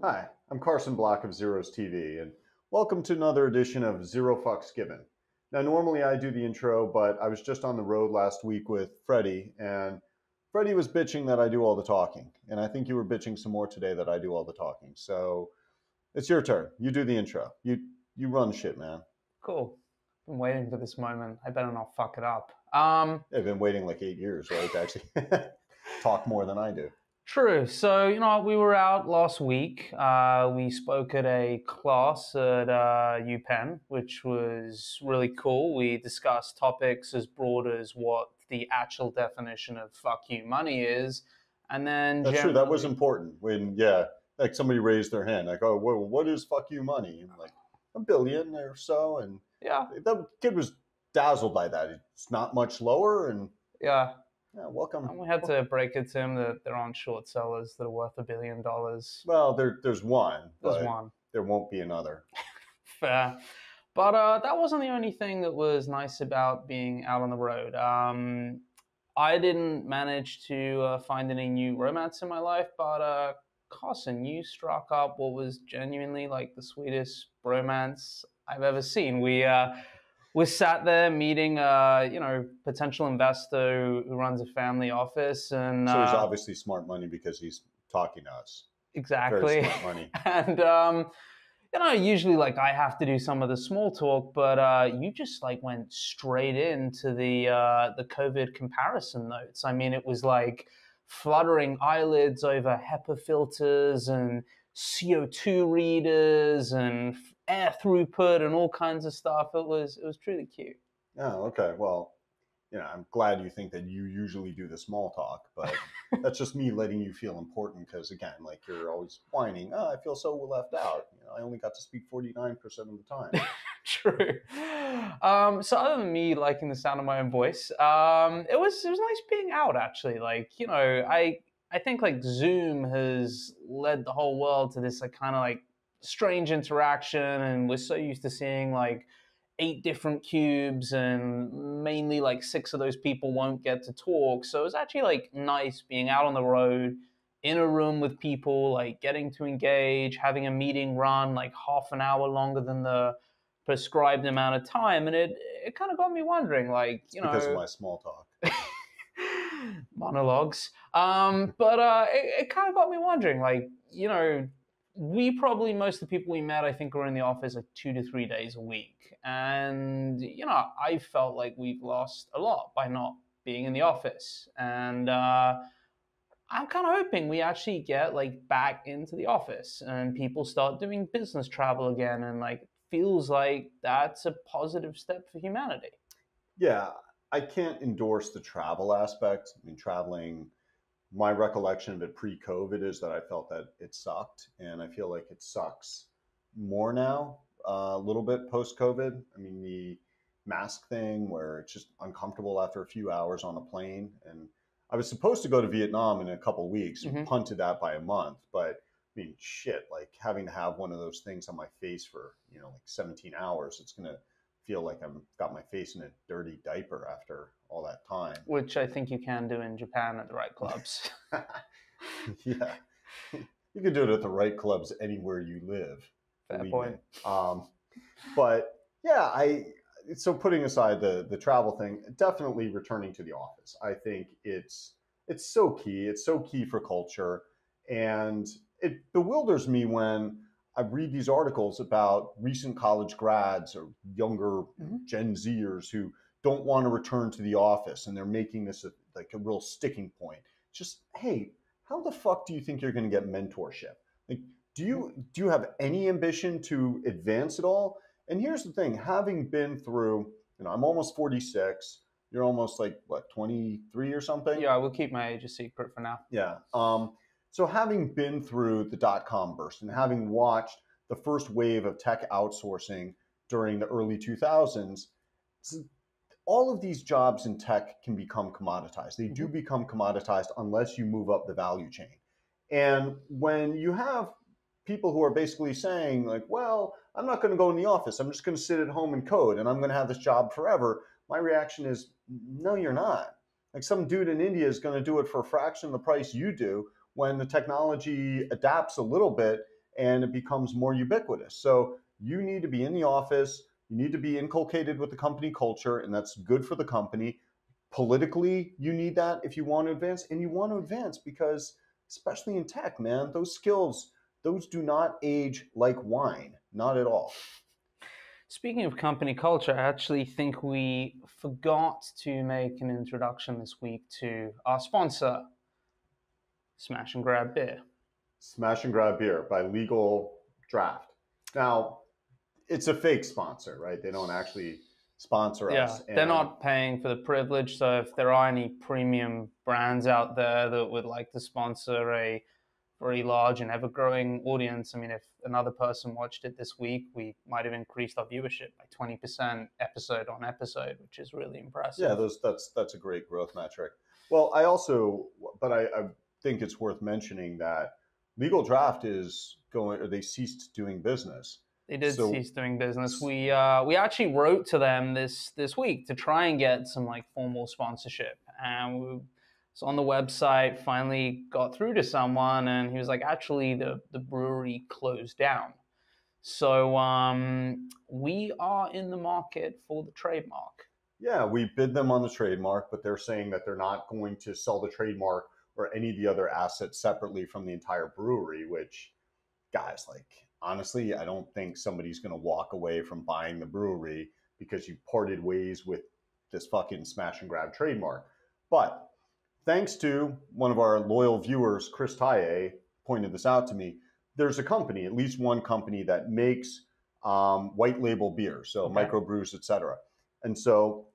Hi, I'm Carson Block of Zer0's TV, and welcome to another edition of Zero Fucks Given. Now, normally I do the intro, but I was just on the road last week with Freddy, and Freddy was bitching that I do all the talking, and I think you were bitching some more today that I do all the talking. So it's your turn. You do the intro. You run shit, man. Cool. Been waiting for this moment. I better not fuck it up. I've been waiting like 8 years, right, to actually talk more than I do. True. So, we were out last week. We spoke at a class at UPenn, which was really cool. We discussed topics as broad as what the actual definition of fuck you money is. And then That's true. That was important when, like somebody raised their hand, like, oh, well, what is fuck you money? And like, $1 billion or so. And yeah, that kid was dazzled by that. It's not much lower. And yeah, welcome. and we had to break it to him that there aren't short sellers that are worth $1 billion. Well, there's one. There's one. There won't be another. Fair. But that wasn't the only thing that was nice about being out on the road. I didn't manage to find any new romance in my life, but Carson, you struck up what was genuinely like the sweetest bromance I've ever seen. We sat there meeting, potential investor who runs a family office, and so he's obviously smart money because he's talking to us. Exactly. Very smart money. And usually like I have to do some of the small talk, but you just like went straight into the COVID comparison notes. I mean, it was like fluttering eyelids over HEPA filters and CO2 readers and air throughput and all kinds of stuff. It was truly cute. Oh, okay. Well, I'm glad you think that you usually do the small talk, but that's just me letting you feel important because, again, like you're always whining, oh, I feel so left out. I only got to speak 49% of the time. True. So other than me liking the sound of my own voice, it was nice being out, actually. Like, I think like Zoom has led the whole world to this like kind of like strange interaction, and we're so used to seeing like 8 different cubes, and mainly like 6 of those people won't get to talk. So it's actually like nice being out on the road in a room with people, like getting to engage, having a meeting run like half an hour longer than the prescribed amount of time. And it kind of got me wondering, like, because of my small talk. Monologues. But it kind of got me wondering, like, most of the people we met, I think, were in the office like 2 to 3 days a week. And, I felt like we've lost a lot by not being in the office. And I'm kind of hoping we actually get like back into the office and people start doing business travel again. And like, it feels like that's a positive step for humanity. Yeah, I can't endorse the travel aspect. I mean, traveling, my recollection of it pre-COVID is that I felt that it sucked, and I feel like it sucks more now, a little bit post-COVID. I mean, the mask thing where it's just uncomfortable after a few hours on a plane. And I was supposed to go to Vietnam in a couple of weeks and punted that by a month. But I mean, shit, like having to have one of those things on my face for, like 17 hours, it's going to feel like I've got my face in a dirty diaper after all that time. Which I think you can do in Japan at the right clubs. Yeah. You can do it at the right clubs anywhere you live. Fair point. But yeah, so putting aside the travel thing, definitely returning to the office. I think it's so key. It's so key for culture. And it bewilders me when I read these articles about recent college grads or younger Gen Zers who don't want to return to the office, and they're making this like a real sticking point. Just, hey, how the fuck do you think you're going to get mentorship? Like, do you have any ambition to advance at all? And here's the thing, having been through, I'm almost 46. You're almost like, what, 23 or something? Yeah, we'll keep my age a secret for now. Yeah. So having been through the dot-com burst and having watched the first wave of tech outsourcing during the early 2000s, all of these jobs in tech can become commoditized. They do become commoditized unless you move up the value chain. And when you have people who are basically saying like, well, I'm not going to go in the office. I'm just going to sit at home and code, and I'm going to have this job forever. My reaction is, no, you're not. Like some dude in India is going to do it for a fraction of the price you do when the technology adapts a little bit and it becomes more ubiquitous. So you need to be in the office, you need to be inculcated with the company culture, and that's good for the company. Politically, you need that if you want to advance, and you want to advance because, especially in tech, man, those skills, those do not age like wine, not at all. Speaking of company culture, I actually think we forgot to make an introduction this week to our sponsor, Smash and Grab Beer. Smash and Grab Beer by Legal Draft. Now, it's a fake sponsor, right? They don't actually sponsor us. Yeah, they're not paying for the privilege. So if there are any premium brands out there that would like to sponsor a very large and ever-growing audience, I mean, if another person watched it this week, we might have increased our viewership by 20% episode on episode, which is really impressive. Yeah, that's a great growth metric. Well, I think it's worth mentioning that Legal Draft they ceased doing business. They did cease doing business. We actually wrote to them this week to try and get some like formal sponsorship, and we was on the website, finally got through to someone, and he was like, actually, the brewery closed down. So we are in the market for the trademark. Yeah, we bid them on the trademark, but they're saying that they're not going to sell the trademark or any of the other assets separately from the entire brewery, which, guys, like, honestly, I don't think somebody's going to walk away from buying the brewery because you parted ways with this fucking smash and grab trademark. But thanks to one of our loyal viewers, Chris Taye, pointed this out to me. There's a company, at least one company, that makes white label beer, so microbrews, etc. And so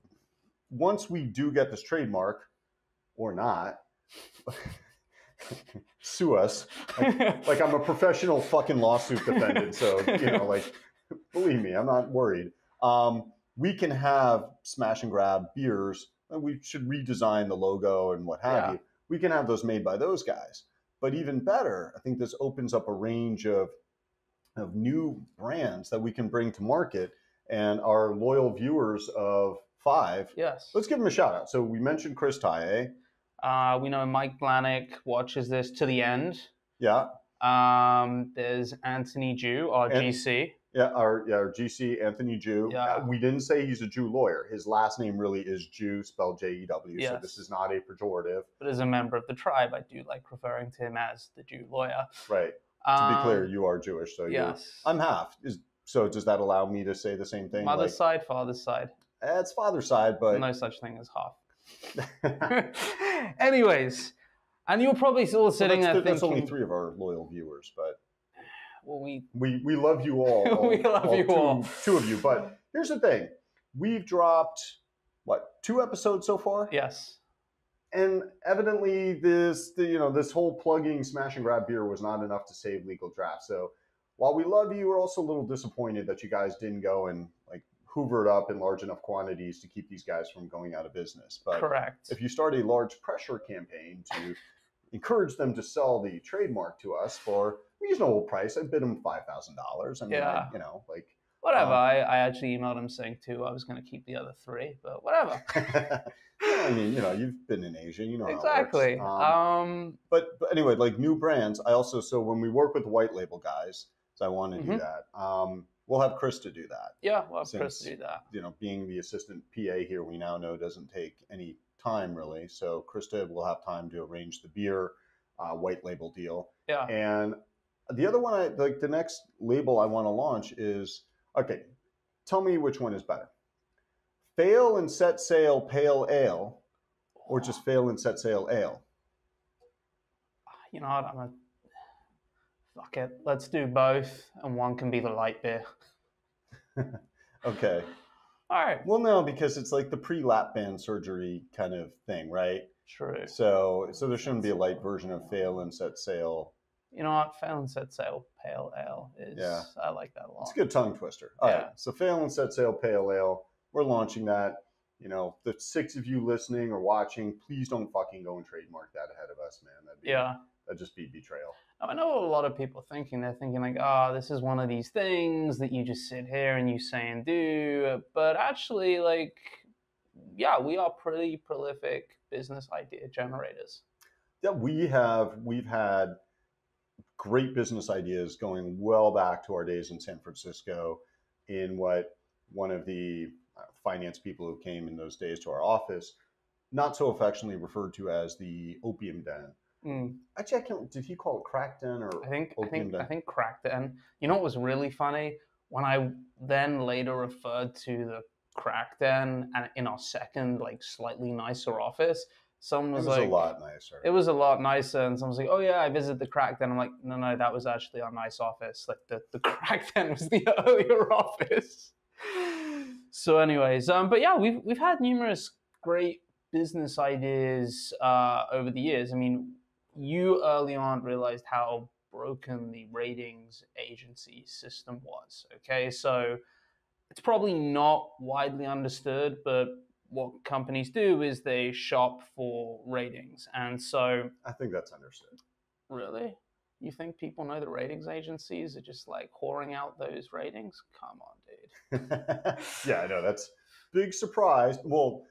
once we do get this trademark, or not, sue us. Like I'm a professional fucking lawsuit defendant, so like, believe me, I'm not worried. We can have smash and grab beers. We should redesign the logo and what have you. We can have those made by those guys. But even better, I think this opens up a range of new brands that we can bring to market. And our loyal viewers of 5, let's give them a shout out. So we mentioned Chris Taye. We know Mike Blanick watches this to the end. Yeah. There's Anthony Jew, our GC. Yeah, our GC, Anthony Jew. Yeah. We didn't say he's a Jew lawyer. His last name really is Jew, spelled J-E-W, so this is not a pejorative. But as a member of the tribe, I do like referring to him as the Jew lawyer. Right. To be clear, you are Jewish, so I'm half. So does that allow me to say the same thing? Mother's side, father's side. It's father's side, but... No such thing as half. Anyways, and you're probably still sitting there thinking... That's only 3 of our loyal viewers, but... Well, we love you all. We love you all. 2 of you. But here's the thing. We've dropped, 2 episodes so far? Yes. And evidently this whole plugging smash and grab beer was not enough to save Legal Draft. So while we love you, we're also a little disappointed that you guys didn't go and hoover it up in large enough quantities to keep these guys from going out of business. But correct. If you start a large pressure campaign to encourage them to sell the trademark to us for reasonable price, I bid them $5,000. I mean, whatever. I actually emailed him saying 2. I was going to keep the other 3, but whatever. I mean, you've been in Asia, exactly. How it works. But anyway, new brands. So when we work with white label guys, so I want to do that. We'll have Chris to do that. Yeah, we'll have Chris to do that. Being the assistant PA here, we now know doesn't take any time really. So Krista will have time to arrange the beer white label deal. Yeah. And the other one, the next label I want to launch is, tell me which one is better. Fail and Set Sail Pale Ale, or just Fail and Set Sail Ale? You know what, fuck it. Let's do both, and one can be the light beer. Okay. All right. Well, no, because it's like the pre-lap band surgery kind of thing, right? True. So there shouldn't be a light version of Fail and Set Sail. You know what? Fail and Set Sail Pale Ale is. Yeah. I like that a lot. It's a good tongue twister. All right. So Fail and Set Sail Pale Ale. We're launching that. The 6 of you listening or watching, please don't fucking go and trademark that ahead of us, man. That'd just be betrayal. I know what a lot of people are thinking. They're thinking this is one of these things that you just sit here and you say and do. But actually, we are pretty prolific business idea generators. Yeah, we've had great business ideas going well back to our days in San Francisco, in what one of the finance people who came in those days to our office not so affectionately referred to as the opium den. Actually, I can't. Did he call it crack den or opium den? I think crack den. You know what was really funny? When I then later referred to the crack den and in our second, like, slightly nicer office, someone was like, it was a lot nicer. It was a lot nicer, and someone's like, "Oh yeah, I visited the crack den." I'm like, "No, that was actually our nice office. Like the crack den was the earlier office." So, anyways, but yeah, we've had numerous great business ideas over the years. I mean, you early on realized how broken the ratings agency system was. Okay, so it's probably not widely understood, but what companies do is they shop for ratings. And so I think that's understood. Really? You think people know the ratings agencies are just like whoring out those ratings? Come on, dude. Yeah, I know. That's big surprise. Well,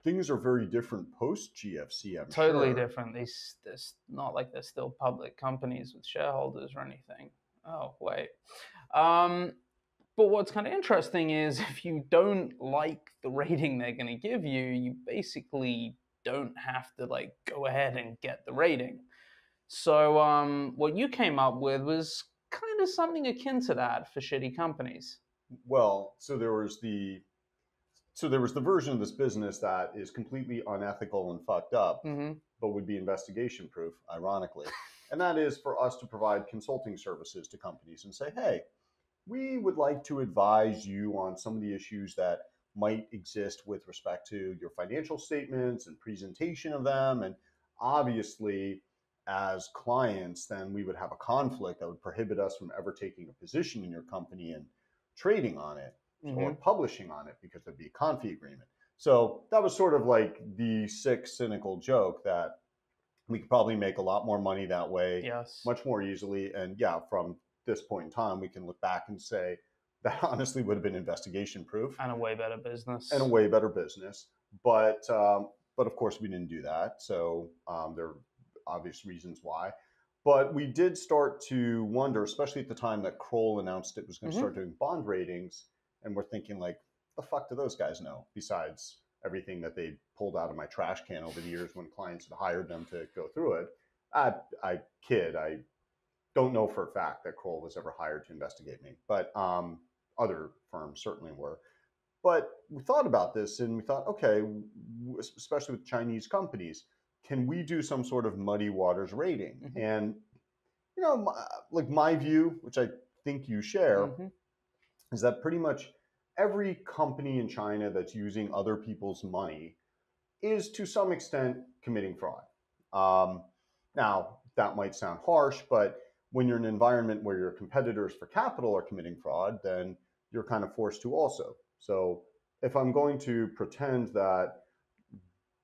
things are very different post GFC, I'm Totally sure. different. It's not like they're still public companies with shareholders or anything. Oh, wait. But what's kind of interesting is if you don't like the rating they're going to give you, you basically don't have to like go ahead and get the rating. So what you came up with was kind of something akin to that for shitty companies. Well, so there was the version of this business that is completely unethical and fucked up, but would be investigation proof, ironically. And that is for us to provide consulting services to companies and say, hey, we would like to advise you on some of the issues that might exist with respect to your financial statements and presentation of them. And obviously, as clients, then we would have a conflict that would prohibit us from ever taking a position in your company and trading on it or publishing on it, because there'd be a confi agreement. So that was sort of like the sick, cynical joke that we could probably make a lot more money that way, much more easily. And yeah, from this point in time, we can look back and say that honestly would have been investigation proof and a way better business. But of course we didn't do that. So there are obvious reasons why. But we did start to wonder, especially at the time that Kroll announced it was going to start doing bond ratings, and we're thinking like, the fuck do those guys know besides everything that they pulled out of my trash can over the years when clients had hired them to go through it? I kid. I don't know for a fact that Kroll was ever hired to investigate me, but other firms certainly were. But we thought about this and we thought, okay, especially with Chinese companies, can we do some sort of muddy waters rating? And, you know, like my view, which I think you share, is that pretty much every company in China that's using other people's money is to some extent committing fraud. Now, that might sound harsh, but when you're in an environment where your competitors for capital are committing fraud, then you're kind of forced to also. So if I'm going to pretend that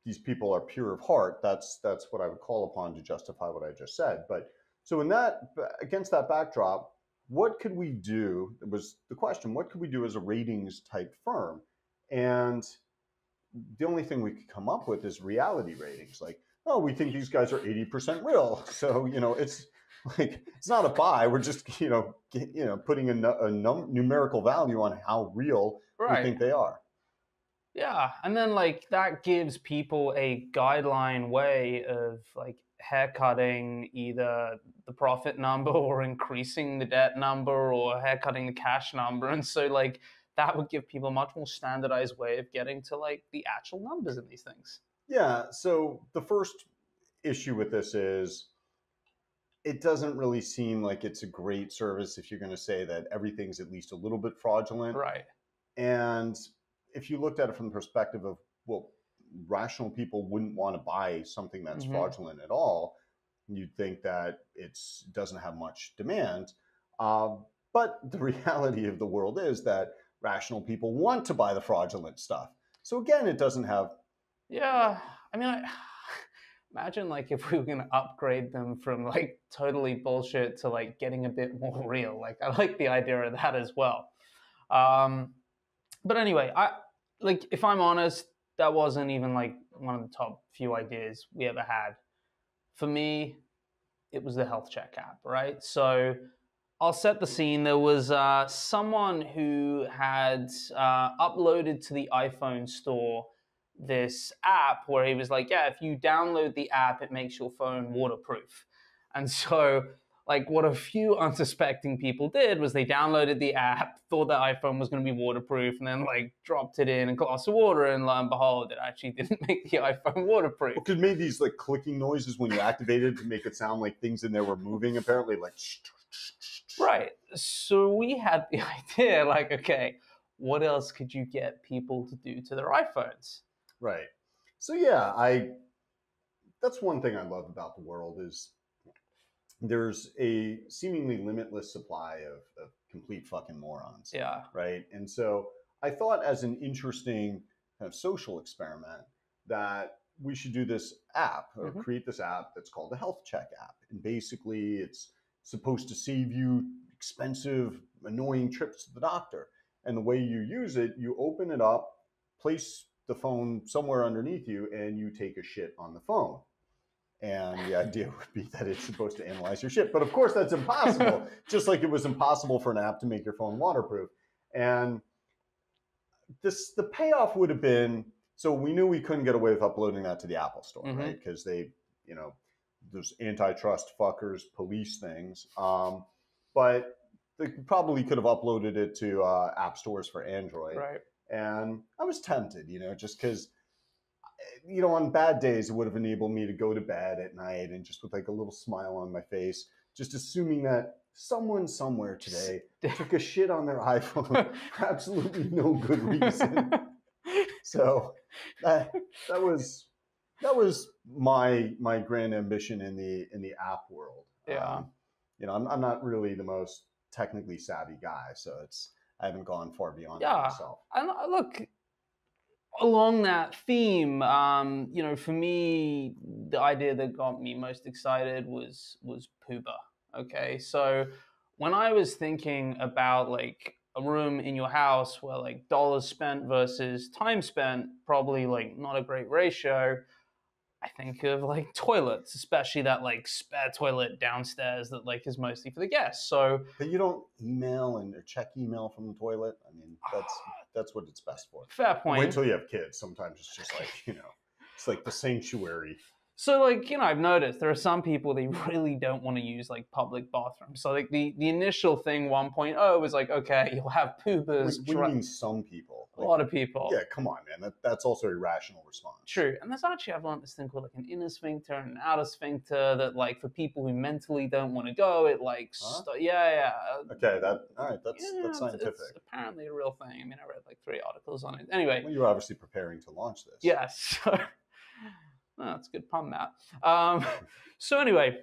these people are pure of heart, that's what I would call upon to justify what I just said. But so in that, against that backdrop, what could we do? It was the question, what could we do as a ratings type firm? And the only thing we could come up with is reality ratings. Like, oh, we think these guys are 80% real. So, you know, it's like, it's not a buy. We're just, putting a numerical value on how real we think they are. Yeah, and then like that gives people a guideline way of like haircutting either the profit number or increasing the debt number or haircutting the cash number. And so like that would give people a much more standardized way of getting to like the actual numbers in these things. Yeah, so the first issue with this is it doesn't really seem like it's a great service if you're going to say that everything's at least a little bit fraudulent. Right. And if you looked at it from the perspective of, well, rational people wouldn't want to buy something that's fraudulent at all, you'd think that it doesn't have much demand. But the reality of the world is that rational people want to buy the fraudulent stuff. So again, it doesn't have... Yeah, I mean, imagine like if we were going to upgrade them from like totally bullshit to like getting a bit more real. Like I like the idea of that as well. But anyway, if I'm honest, that wasn't even like one of the top few ideas we ever had. For me, it was the health check app, right? So I'll set the scene. There was someone who had uploaded to the iPhone store this app where he was like, yeah, if you download the app, it makes your phone waterproof. And so, like, what a few unsuspecting people did was they downloaded the app, thought the iPhone was going to be waterproof, and then, like, dropped it in a glass of water, and lo and behold, it actually didn't make the iPhone waterproof. Well, it made these, like, clicking noises when you activated to make it sound like things in there were moving, apparently, like... Right. So we had the idea, like, okay, what else could you get people to do to their iPhones? Right. So yeah, that's one thing I love about the world is there's a seemingly limitless supply of complete fucking morons. Yeah. Right. And so I thought as an interesting kind of social experiment that we should do this app or create this app that's called the health check app. And basically it's supposed to save you expensive, annoying trips to the doctor. And the way you use it, you open it up, place the phone somewhere underneath you, and you take a shit on the phone. And the idea would be that it's supposed to analyze your shit. But of course, that's impossible, just like it was impossible for an app to make your phone waterproof. And the payoff would have been, so we knew we couldn't get away with uploading that to the Apple Store, right? Because they, you know, those antitrust fuckers police things. But they probably could have uploaded it to app stores for Android. Right. And I was tempted, you know, just because, you know, on bad days, it would have enabled me to go to bed at night and just with like a little smile on my face, just assuming that someone somewhere today took a shit on their iPhone for absolutely no good reason. So that was my grand ambition in the app world. Yeah. You know, I'm not really the most technically savvy guy, so I haven't gone far beyond Yeah. myself. And look, along that theme, you know, for me, the idea that got me most excited was Pooba. Okay, so when I was thinking about like a room in your house where like dollars spent versus time spent, probably like not a great ratio, I think of like toilets, especially that like spare toilet downstairs that like is mostly for the guests. So, but you don't email or check email from the toilet. I mean, that's what it's best for. Fair point. Wait till you have kids. Sometimes it's just like, you know, it's like the sanctuary. So like, you know, I've noticed there are some people they really don't want to use like public bathrooms. So like the initial thing 1.0 was like, okay, you'll have poopers. What do you mean some people? Like, a lot of people. Yeah, come on, man. That's also a rational response. True. And there's actually, I've learned this thing called like an inner sphincter and an outer sphincter that like for people who mentally don't want to go, it like, yeah. Okay, all right, that's scientific. It's apparently a real thing. I mean, I read like 3 articles on it. Anyway. Well, you're obviously preparing to launch this. Yes. Oh, that's a good pun, Matt. So anyway,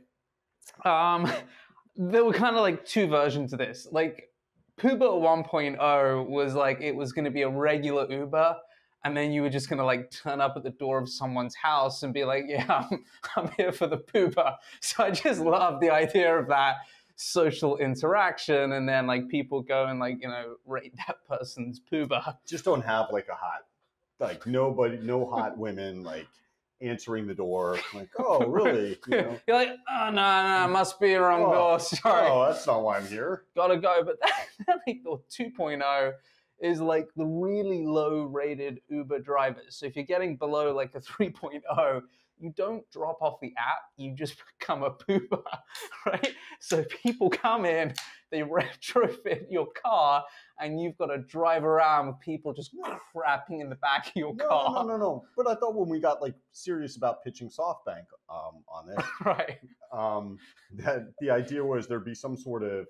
there were kind of like 2 versions of this. Like, Pooba 1.0 was like, it was going to be a regular Uber, and then you were just going to like turn up at the door of someone's house and be like, yeah, I'm here for the Pooba. So I just love the idea of that social interaction, and then like people go and like, you know, rate that person's Pooba. Just don't have like no hot women like answering the door, like, oh, really? You know? You're like, oh, no, must be a wrong door, sorry. Oh, that's not why I'm here. Gotta go. But then like the 2.0 is like the really low-rated Uber drivers. So if you're getting below like a 3.0, you don't drop off the app, you just become a pooper, right? So people come in, they retrofit your car, and you've got to drive around with people just crapping in the back of your car. No. But I thought when we got like serious about pitching Softbank on this, right? That the idea was there'd be some sort of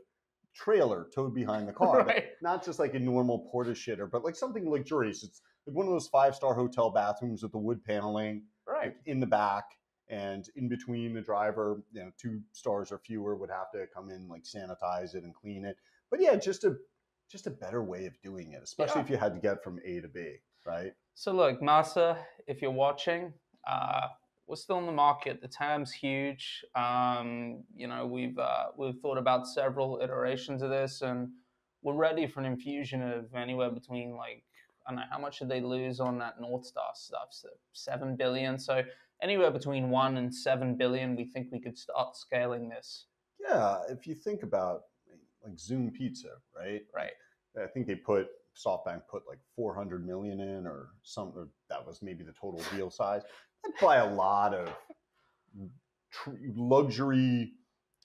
trailer towed behind the car, right? Not just like a normal porta shitter, but like something luxurious. It's like one of those 5-star hotel bathrooms with the wood paneling, right, like in the back. And in between the driver, you know, 2 stars or fewer would have to come in, like sanitize it and clean it. But yeah, just a better way of doing it, especially if you had to get from A to B, right? So look, Masa, if you're watching, we're still in the market. The TAM's huge. You know, we've thought about several iterations of this, and we're ready for an infusion of anywhere between like, I don't know, how much did they lose on that North Star stuff? So $7 billion. So anywhere between 1 and 7 billion, we think we could start scaling this. Yeah, if you think about like Zoom Pizza, right? Right. I think Softbank put like 400 million in, or something. Or that was maybe the total deal size. That'd buy a lot of luxury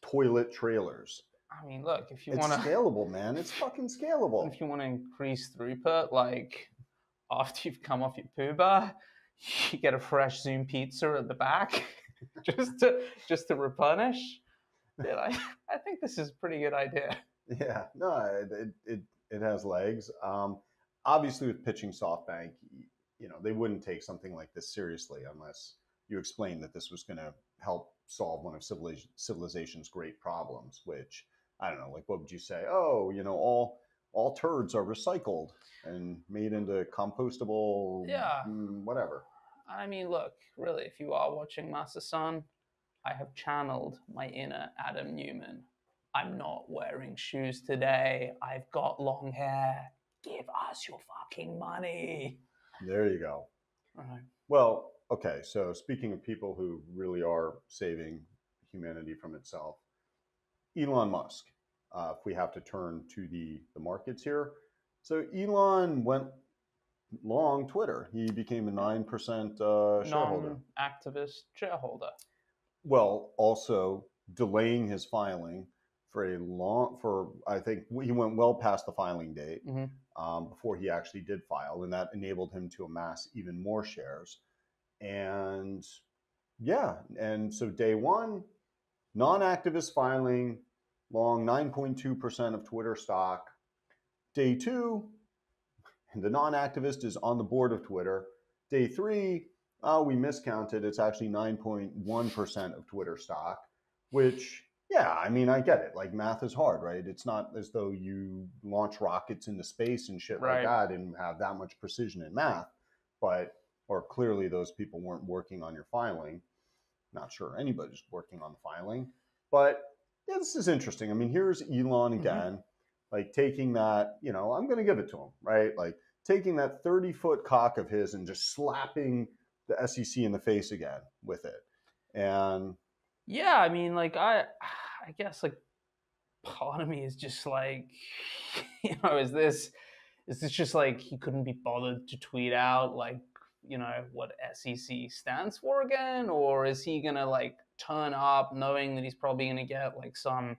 toilet trailers. I mean, look, if you It's want to scalable, man. It's fucking scalable. if you want to increase throughput, like after you've come off your poo bar, you get a fresh Zoom pizza at the back just to replenish. Dude, I think this is a pretty good idea. Yeah, no, it has legs. Obviously, with pitching SoftBank, they wouldn't take something like this seriously unless you explain that this was going to help solve one of civilization's great problems. Which, I don't know, like, what would you say? Oh, all turds are recycled and made into compostable, whatever. I mean, look, really, if you are watching Master-san, I have channeled my inner Adam Newman. I'm not wearing shoes today. I've got long hair. Give us your fucking money. There you go. All right. Well, okay, so speaking of people who really are saving humanity from itself, Elon Musk, if we have to turn to the markets here. So Elon went long Twitter. He became a 9% shareholder. Non-activist shareholder. Well, also delaying his filing I think he went well past the filing date before he actually did file, and that enabled him to amass even more shares. And so day one, non-activist filing, long 9.2% of Twitter stock. Day two, the non-activist is on the board of Twitter. Day three, we miscounted. It's actually 9.1% of Twitter stock, which, yeah, I mean, I get it. Like, math is hard, right? It's not as though you launch rockets into space and shit like that and have that much precision in math. Or clearly those people weren't working on your filing. Not sure anybody's working on the filing. But yeah, this is interesting. I mean, here's Elon again, like taking that, I'm going to give it to him, right? Like taking that 30-foot cock of his and just slapping the SEC in the face again with it. And yeah, I mean, like, I guess, like, part of me is just like, is this just like he couldn't be bothered to tweet out, like, what SEC stands for again? Or is he going to, like, turn up knowing that he's probably going to get, like, some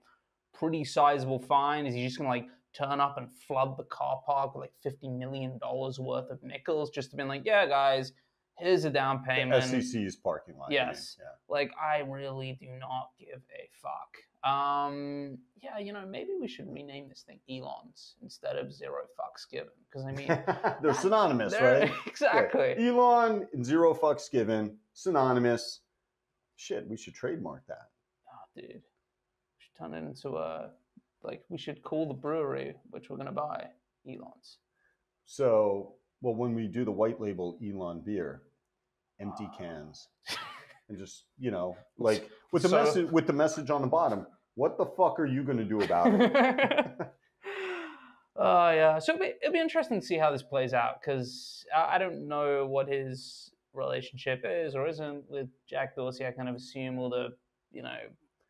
pretty sizable fine? Is he just going to, like, turn up and flood the car park with, like, $50 million worth of nickels just to be like, yeah, guys, here's a down payment. The SEC's parking lot. Yes. Yeah. Like, I really do not give a fuck. Maybe we should rename this thing Elon's instead of Zer0 Fucks Given. Because, I mean... they're synonymous, right? Exactly. Yeah. Elon and Zer0 Fucks Given, synonymous. Shit, we should trademark that. Oh, dude. We should turn it into we should call the brewery, which we're going to buy, Elon's. So, well, when we do the white label Elon beer, empty cans, and just, like with the message on the bottom, what the fuck are you going to do about it? Yeah. So it'll be interesting to see how this plays out, because I don't know what his relationship is or isn't with Jack Dorsey. I kind of assume all the,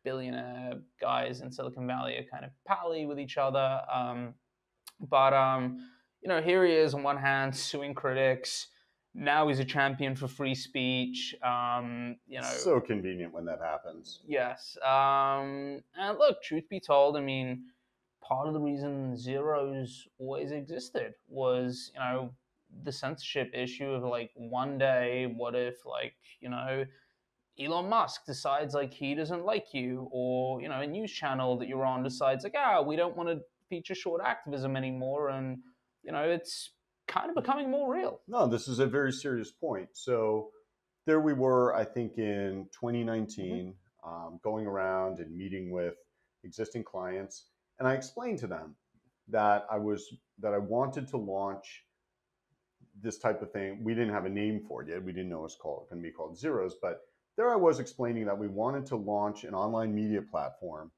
billionaire guys in Silicon Valley are kind of pally with each other. Here he is on one hand suing critics. Now he's a champion for free speech. So convenient when that happens. Yes. And look, truth be told, I mean, part of the reason Zer0's always existed was, the censorship issue of, like, one day, what if, like, Elon Musk decides, like, he doesn't like you, or, a news channel that you're on decides, like, we don't want to feature short activism anymore, and, it's kind of becoming more real. No, this is a very serious point. So there we were, I think, in 2019, going around and meeting with existing clients, and I explained to them that I wanted to launch this type of thing. We didn't have a name for it yet. We didn't know it was going to be called Zer0s, but there I was explaining that we wanted to launch an online media platform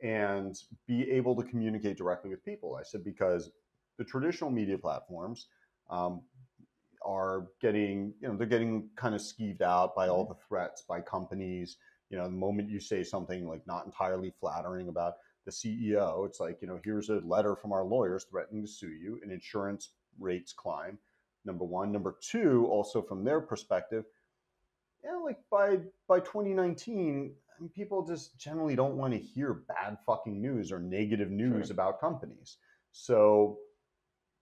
and be able to communicate directly with people. I said, because the traditional media platforms, are getting, they're getting kind of skeeved out by all the threats by companies. The moment you say something like not entirely flattering about the CEO, it's like, here's a letter from our lawyers threatening to sue you, and insurance rates climb. Number one. Number two, also from their perspective, like by 2019, people just generally don't want to hear bad fucking news or negative news about companies. So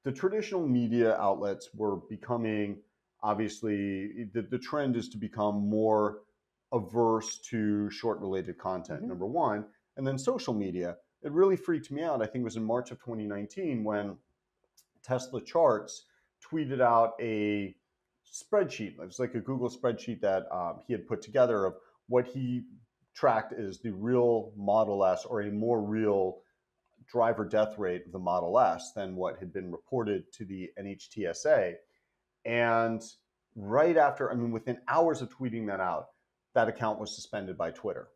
the traditional media outlets were becoming, obviously, the trend is to become more averse to short related content, number one. And then social media, it really freaked me out. I think it was in March of 2019 when Tesla Charts tweeted out a spreadsheet. It was like a Google spreadsheet that he had put together of what he tracked as the real Model S, or a more real driver death rate of the Model S than what had been reported to the NHTSA. And right after, within hours of tweeting that out, that account was suspended by Twitter.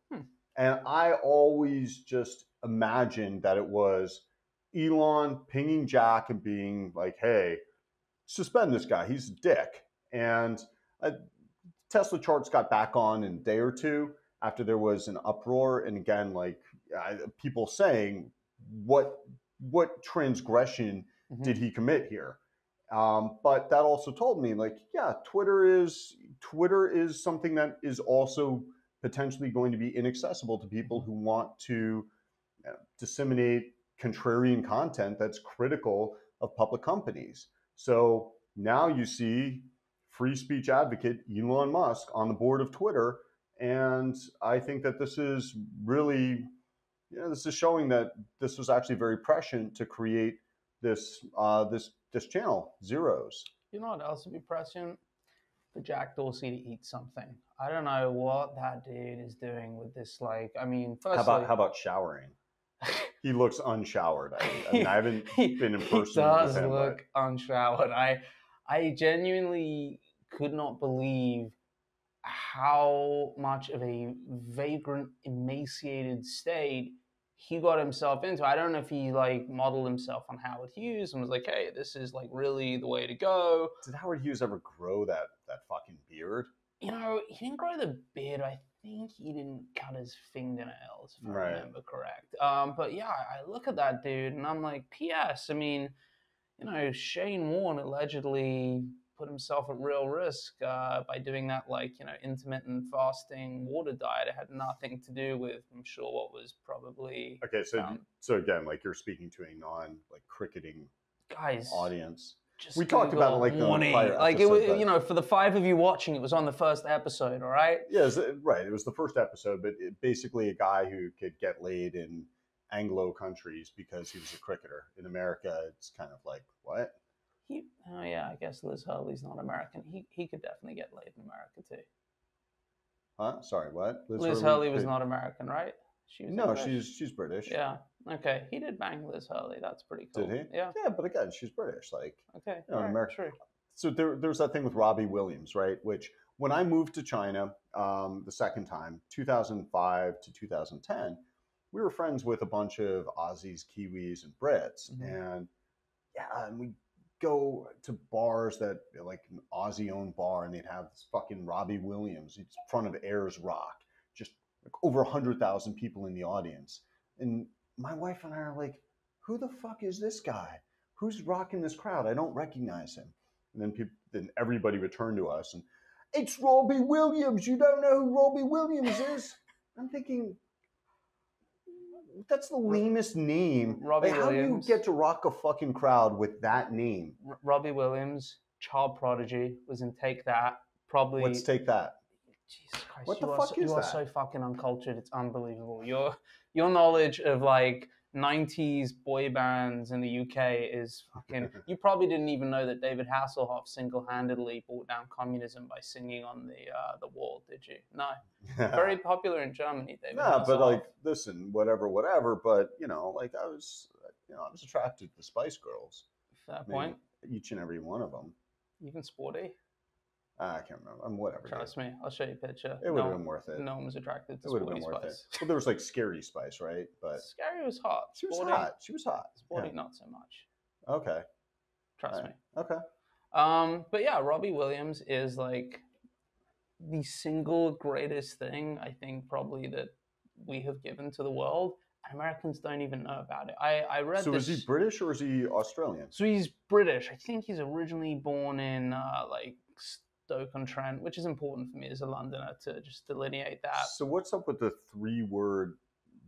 And I always just imagined that it was Elon pinging Jack and being like, hey, suspend this guy, he's a dick. And Tesla Charts got back on in a day or two after there was an uproar. And again, like people saying, what transgression did he commit here? But that also told me, like, yeah, Twitter is something that is also potentially going to be inaccessible to people who want to disseminate contrarian content that's critical of public companies. So now you see free speech advocate Elon Musk on the board of Twitter, and I think that this is really, this is showing that this was actually very prescient to create this this channel, Zer0s. You know what else would be prescient? For Jack Dorsey to eat something. I don't know what that dude is doing with this. Like, firstly, how about showering? He looks unshowered. I haven't been in person. He does look unshowered. I genuinely could not believe how much of a vagrant, emaciated state he got himself into. I don't know if he like modeled himself on Howard Hughes and was like, hey, this is like really the way to go. Did Howard Hughes ever grow that fucking beard? He didn't grow the beard. I think he didn't cut his fingernails, if I remember correct. But yeah, I look at that dude and I'm like, P.S. Shane Warne allegedly put himself at real risk by doing that, intermittent fasting water diet. It had nothing to do with, I'm sure, what was probably... Okay, so again, like, you're speaking to a cricketing audience. We talked about it like the prior episode, it was, for the 5 of you watching, it was on the first episode, all right? Yeah, right. It was the first episode, but basically a guy who could get laid in Anglo countries because he was a cricketer. In America, it's kind of like, what? I guess Liz Hurley's not American. He could definitely get laid in America too. Huh? Sorry, what? Liz Hurley was not American, right? She's British. Yeah. Okay. He did bang Liz Hurley. That's pretty cool. Did he? Yeah. Yeah, but again, she's British. Like, okay. In America. True. So there's that thing with Robbie Williams, right? Which when I moved to China the second time, 2005 to 2010, we were friends with a bunch of Aussies, Kiwis, and Brits, and we go to bars that like an Aussie-owned bar, and they'd have this fucking Robbie Williams in front of Ayers Rock, just like over 100,000 people in the audience. And my wife and I are like, who the fuck is this guy? Who's rocking this crowd? I don't recognize him. And then everybody would turn to us and, it's Robbie Williams. You don't know who Robbie Williams is? I'm thinking, that's the lamest name. Robbie Williams. How do you get to rock a fucking crowd with that name? Robbie Williams, child prodigy, was in Take That. Probably. What's Take That? Jesus Christ! What the fuck is that? You are so fucking uncultured. It's unbelievable. Your knowledge of like 90s boy bands in the UK is fucking... You probably didn't even know that David Hasselhoff single-handedly brought down communism by singing on the wall, did you? No. Very popular in Germany, David Hasselhoff. But like, listen, whatever, but I was attracted to Spice Girls. Fair point. Each and every one of them. Even Sporty? I can't remember. Whatever. Trust me, I'll show you a picture. It would have been worth it. No one was attracted to Sporty Spice. It would have been worth it. Well, there was like Scary Spice, right? But Scary was hot. She was hot. Sporty, not so much. Okay. Trust me. Okay. But yeah, Robbie Williams is like the single greatest thing I think probably that we have given to the world. And Americans don't even know about it. I read So is he this. British or is he Australian? So he's British. I think he's originally born in like Stoke-on-Trent, which is important for me as a Londoner to just delineate that. So what's up with the 3-word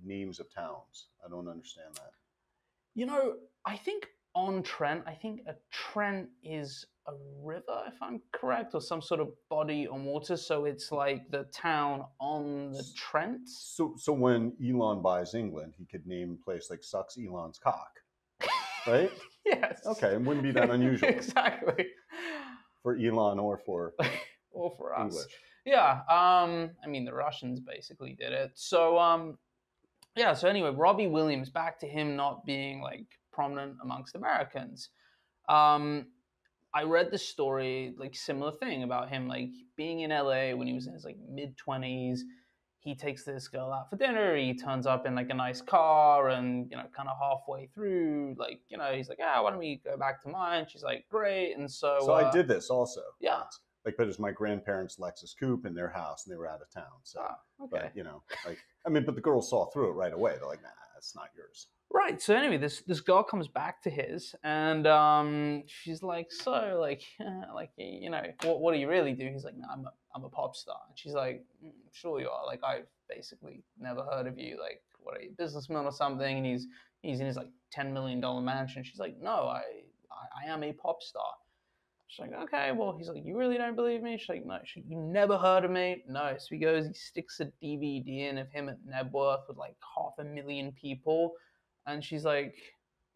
names of towns? I don't understand that. You know, I think on Trent, I think a Trent is a river, if I'm correct, or some sort of body on water. So it's like the town on the Trent. So when Elon buys England, he could name a place like Sucks Elon's Cock, right? Yes. Okay, it wouldn't be that unusual. Exactly. For Elon or for or for us. English. Yeah. I mean, the Russians basically did it. So yeah. So anyway, Robbie Williams. Back to him not being like prominent amongst Americans. I read the story, like similar thing about him, like being in LA when he was in his like mid-20s. He takes this girl out for dinner. He turns up in like a nice car, and kind of halfway through, like he's like, "Yeah, why don't we go back to mine?" She's like, "Great." And so I did this also. Yeah. Like, but it's my grandparents' Lexus coupe in their house, and they were out of town. So, okay. But but the girls saw through it right away. They're like, "Nah, that's not yours." Right. So anyway, this girl comes back to his, and she's like, "So, like, what do you really do?" He's like, "No, I'm a pop star." And she's like, "Sure you are. Like, I've basically never heard of you. Like, what are you, a businessman or something?" And he's in his like $10 million mansion. She's like, "No, I am a pop star." She's like, "Okay, well," he's like, "You really don't believe me?" She's like, "No." She's like, "You never heard of me?" "No." So he sticks a DVD in of him at Nebworth with like 500,000 people. And she's like,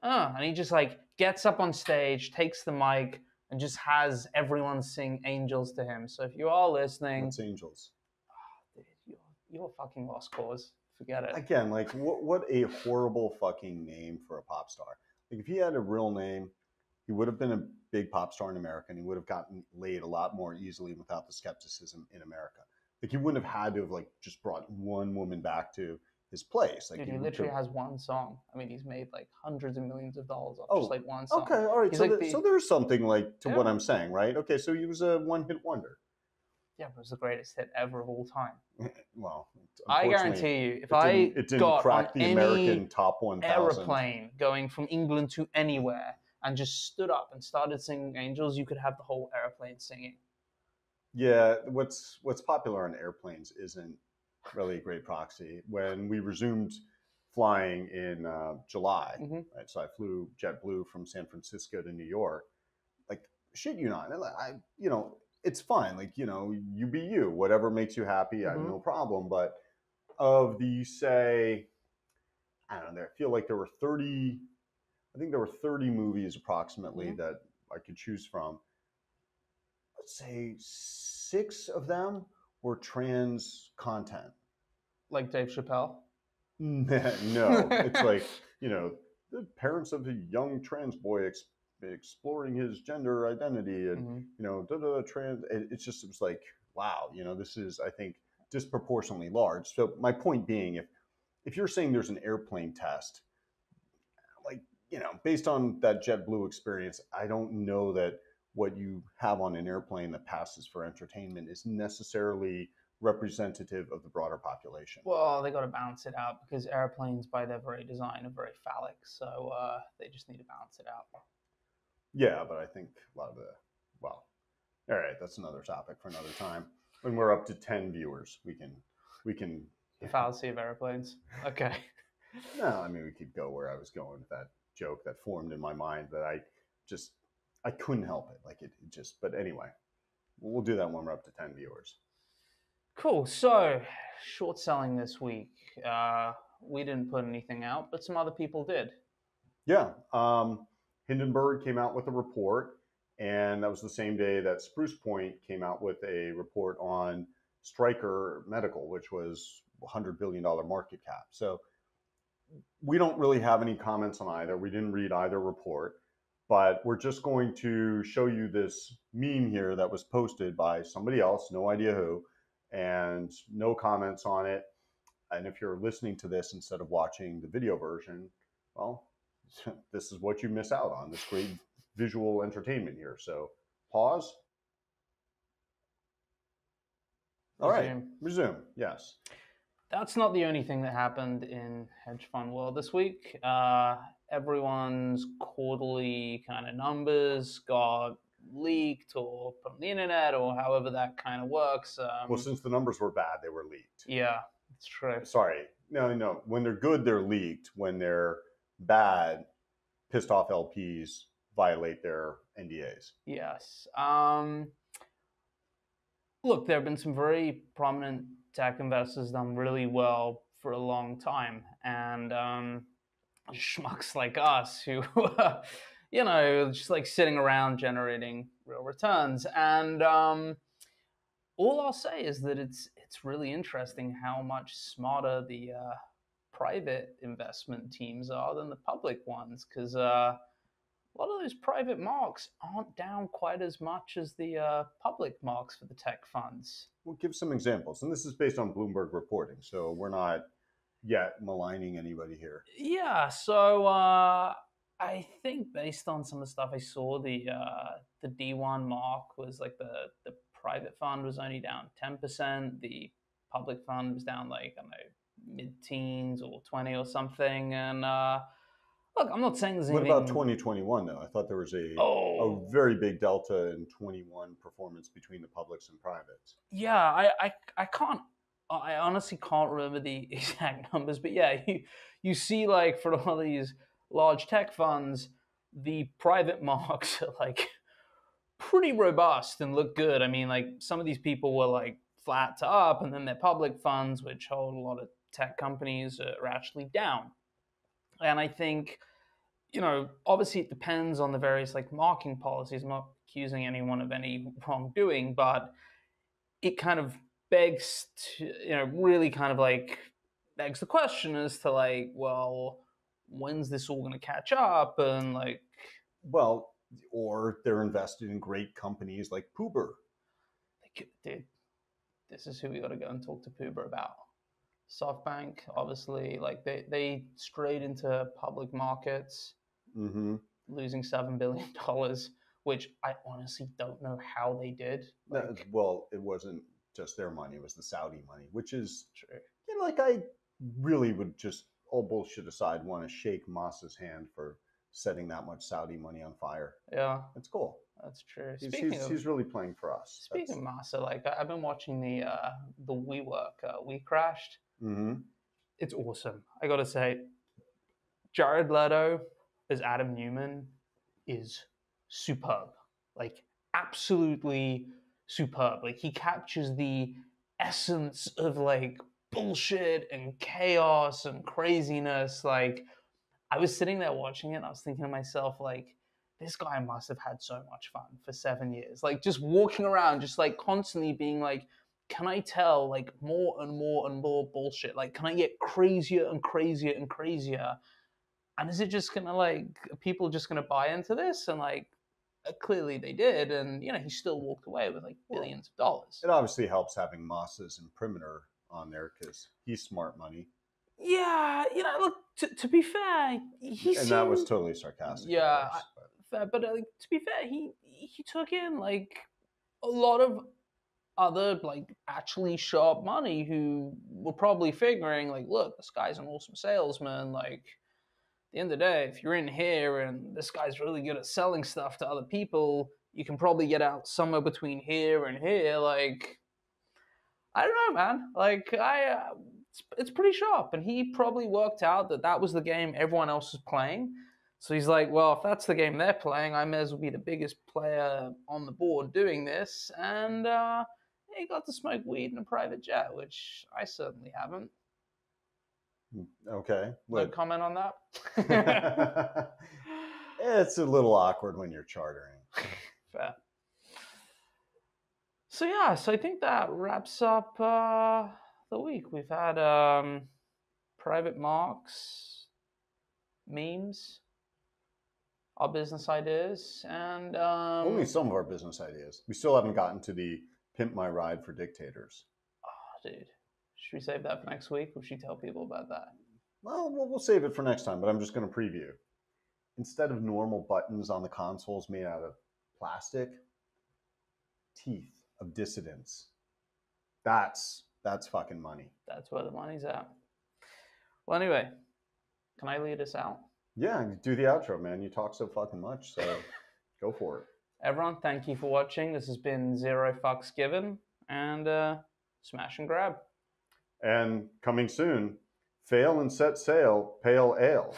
"Oh," and he just like gets up on stage, takes the mic, and just has everyone sing Angels to him. So if you are listening, What's Angels? Dude, you're a fucking lost cause. Forget it. Again, like what a horrible fucking name for a pop star. Like if he had a real name, he would have been a big pop star in America, and he would have gotten laid a lot more easily without the skepticism in America. Like he wouldn't have had to have like just brought one woman back to his place. Like Dude, he literally has one song. I mean, he's made like hundreds of millions of dollars off just like one song. Okay, all right. So there's something like to what I'm saying, right? Okay, so he was a one-hit wonder. Yeah, but it was the greatest hit ever of all time. Well, I guarantee you, if I got crack on the American top 1,000 aeroplane going from England to anywhere and just stood up and started singing Angels, you could have the whole airplane singing. Yeah, what's popular on airplanes isn't really a great proxy. When we resumed flying in July, right? So I flew JetBlue from San Francisco to New York. Like, shit you not, it's fine. Like, you be you, whatever makes you happy. I have no problem. But of the, say, I don't know, I feel like there were 30, I think there were 30 movies approximately that I could choose from. Let's say 6 of them were trans content. Like Dave Chappelle? No, it's like, the parents of a young trans boy exploring his gender identity and, trans. It was like, wow, this is, I think, disproportionately large. So my point being, if you're saying there's an airplane test, like, based on that JetBlue experience, I don't know that what you have on an airplane that passes for entertainment is necessarily representative of the broader population. Well, they got to balance it out because airplanes, by their very design, are very phallic. So they just need to balance it out. Yeah, but I think a lot of all right, that's another topic for another time. When we're up to 10 viewers, we can. The fallacy of airplanes. Okay. No, I mean, we could go where I was going with that joke that formed in my mind that I couldn't help it. Like it just, but anyway, we'll do that when we're up to 10 viewers. Cool. So, short selling this week. We didn't put anything out, but some other people did. Yeah. Hindenburg came out with a report, and that was the same day that Spruce Point came out with a report on Stryker Medical, which was $100 billion market cap. So we don't really have any comments on either. We didn't read either report, but we're just going to show you this meme here that was posted by somebody else, no idea who, and no comments on it. And if you're listening to this instead of watching the video version, well, this is what you miss out on, this great visual entertainment here. So Pause. All right, Resume. resume. Yes. That's not the only thing that happened in hedge fund world this week. Everyone's quarterly kind of numbers got leaked or put on the internet or however that kind of works. Well, since the numbers were bad, they were leaked. Yeah, it's true. Sorry. No. When they're good, they're leaked. When they're bad, pissed off LPs violate their NDAs. Yes. Look, there have been some very prominent tech investors done really well for a long time, and schmucks like us who, just like sitting around generating real returns. And all I'll say is that it's really interesting how much smarter the private investment teams are than the public ones, because a lot of those private marks aren't down quite as much as the public marks for the tech funds. We'll give some examples. And this is based on Bloomberg reporting, so we're not yet maligning anybody here. Yeah, so I think based on some of the stuff I saw, the D1 mark was like the private fund was only down 10%. The public fund was down like, I don't know, mid-teens or 20 or something. And look, I'm not saying there's anything... What about 2021, though? I thought there was a very big delta in 21 performance between the publics and privates. Yeah, I honestly can't remember the exact numbers, but yeah, you see like for all these large tech funds, the private marks are like pretty robust and look good. I mean, like some of these people were like flat to up, and then their public funds, which hold a lot of tech companies, are actually down. And I think, obviously it depends on the various like marking policies. I'm not accusing anyone of any wrongdoing, but it kind of begs to, really kind of like begs the question as to like, well, when's this all going to catch up? And like, well, or they're invested in great companies like Puber. Dude, this is who we got to go and talk to Puber about. Softbank, obviously, like they strayed into public markets, losing $7 billion, which I honestly don't know how they did. Like, well, it wasn't just their money; it was the Saudi money, which is true. Like I really would just, all bullshit aside, want to shake Moss's hand for setting that much Saudi money on fire. Yeah, it's cool. That's true. He's really playing for us. Speaking of Massa, like I've been watching the WeWork We Crashed. It's awesome. I gotta say, Jared Leto as Adam Newman is superb. Like absolutely superb. Like he captures the essence of like bullshit and chaos and craziness. Like I was sitting there watching it and I was thinking to myself, like, this guy must have had so much fun for 7 years. Like just walking around, just like constantly being like, can I tell like more and more and more bullshit? Like, can I get crazier and crazier and crazier? And is it just gonna like, people just gonna buy into this? And like, clearly they did. And he still walked away with like billions of dollars. It obviously helps having Moss's imprimatur on there because he's smart money. Yeah, look, to be fair, that was totally sarcastic. Yeah, fair, but to be fair, he took in like a lot of other like actually sharp money who were probably figuring like, look, this guy's an awesome salesman. Like at the end of the day, if you're in here and this guy's really good at selling stuff to other people, you can probably get out somewhere between here and here. Like I don't know, man. Like it's pretty sharp, and he probably worked out that was the game everyone else was playing. So he's like, well, if that's the game they're playing, I may as well be the biggest player on the board doing this. And he got to smoke weed in a private jet, which I certainly haven't. Okay. No comment on that? It's a little awkward when you're chartering. Fair. So yeah, so I think that wraps up the week. We've had private marks, memes, our business ideas, and only some of our business ideas. We still haven't gotten to the pimp my ride for dictators. Oh, dude. Should we save that for next week, or should we tell people about that? Well, we'll save it for next time, but I'm just going to preview. Instead of normal buttons on the consoles made out of plastic, teeth of dissidents. That's fucking money. That's where the money's at. Well, anyway, can I lead us out? Yeah, do the outro, man. You talk so fucking much, so go for it. Everyone, thank you for watching. This has been Zer0 Fucks Given, and smash and grab. And coming soon, fail and set sail, pale ale.